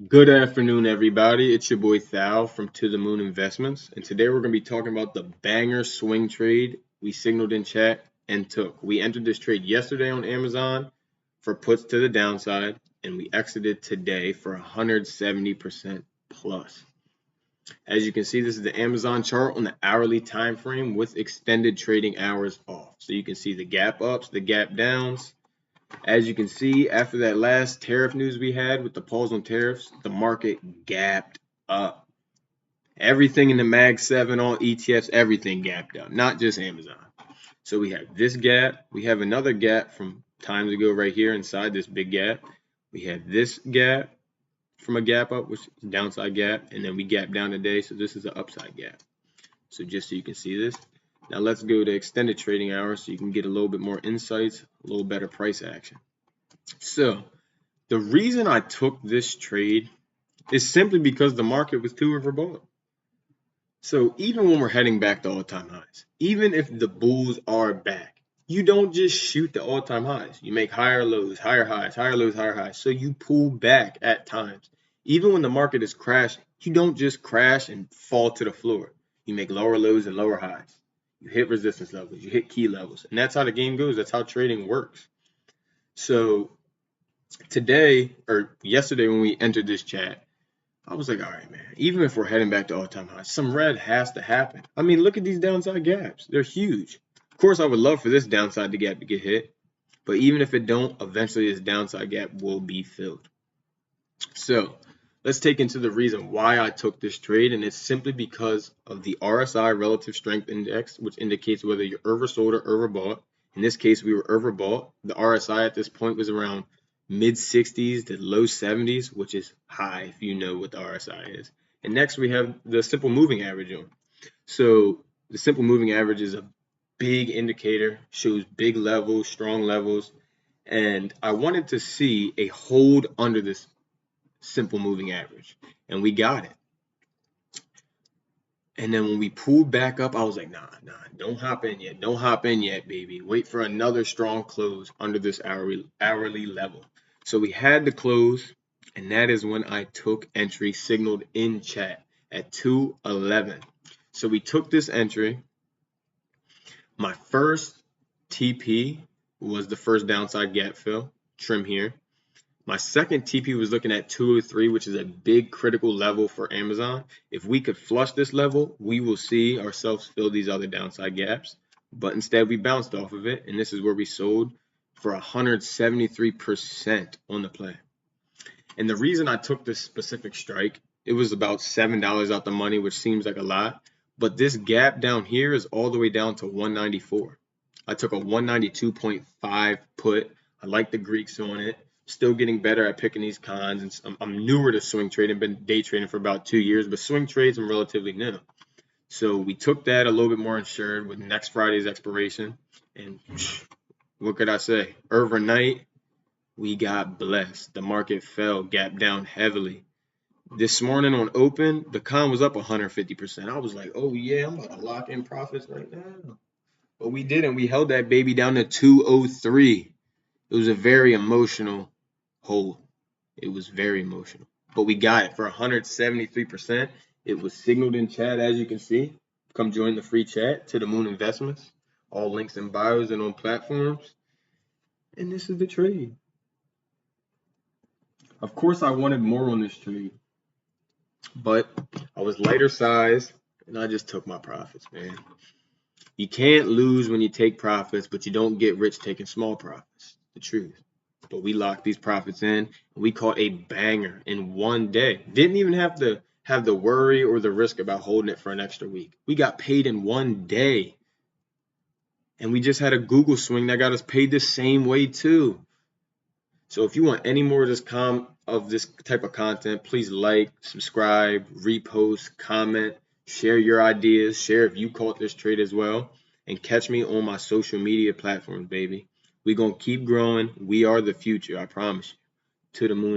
Good afternoon, everybody. It's your boy Thal from ToTheMoon Investments, and today we're going to be talking about the banger swing trade we signaled in chat and took. We entered this trade yesterday on Amazon for puts to the downside, and we exited today for 170% plus. As you can see, this is the Amazon chart on the hourly time frame with extended trading hours off. So you can see the gap ups, the gap downs. As you can see, after that last tariff news we had with the pause on tariffs, the market gapped up. Everything in the Mag 7, all ETFs, everything gapped up, not just Amazon. So we have this gap. We have another gap from times ago right here inside this big gap. We have this gap from a gap up, which is a downside gap, and then we gap down today, so this is an upside gap. So just so you can see this. Now let's go to extended trading hours so you can get a little bit more insights, a little better price action. So the reason I took this trade is simply because the market was too overbought. So even when we're heading back to all-time highs, even if the bulls are back, you don't just shoot the all-time highs. You make higher lows, higher highs, higher lows, higher highs. So you pull back at times. Even when the market is crashing, you don't just crash and fall to the floor. You make lower lows and lower highs. You hit resistance levels, you hit key levels, and that's how the game goes. That's how trading works. So today or yesterday when we entered this chat, I was like, all right, man, even if we're heading back to all-time highs, some red has to happen. I mean, look at these downside gaps. They're huge. Of course, I would love for this downside gap to get hit, but even if it don't, eventually this downside gap will be filled. So let's take into the reason why I took this trade, and it's simply because of the RSI relative strength index, which indicates whether you're oversold or overbought. In this case, we were overbought. The RSI at this point was around mid 60s to low 70s, which is high if you know what the RSI is. And next we have the simple moving average on. So the simple moving average is a big indicator, shows big levels, strong levels, and I wanted to see a hold under this simple moving average, and we got it. And then when we pulled back up, I was like, nah, don't hop in yet. Don't hop in yet, baby. Wait for another strong close under this hourly level. So we had the close, and that is when I took entry signaled in chat at 211. So we took this entry. My first TP was the first downside gap fill, trim here. My second TP was looking at 203, which is a big critical level for Amazon. If we could flush this level, we will see ourselves fill these other downside gaps. But instead, we bounced off of it, and this is where we sold for 173% on the play. And the reason I took this specific strike, it was about $7 out the money, which seems like a lot. But this gap down here is all the way down to 194. I took a 192.5 put. I like the Greeks on it. Still getting better at picking these cons, and I'm newer to swing trading, been day trading for about 2 years, but swing trades I'm relatively new. So we took that a little bit more insured with next Friday's expiration, and what could I say? Overnight, we got blessed. The market fell, gapped down heavily. This morning on open, the con was up 150%. I was like, oh yeah, I'm about to lock in profits right now. But we didn't. We held that baby down to 203. It was a very emotional hold. It was very emotional. But we got it for 173%. It was signaled in chat, as you can see. Come join the free chat, ToTheMoon Investments. All links in bios and on platforms. And this is the trade. Of course, I wanted more on this trade. But I was lighter size, and I just took my profits, man. You can't lose when you take profits, but you don't get rich taking small profits. The truth. But we locked these profits in, and we caught a banger in one day. Didn't even have to have the worry or the risk about holding it for an extra week. We got paid in one day. And we just had a Google swing that got us paid the same way too. So if you want any more of this type of content, please like, subscribe, repost, comment, share your ideas, share if you caught this trade as well, and catch me on my social media platforms, baby. We're going to keep growing. We are the future, I promise you. To the moon.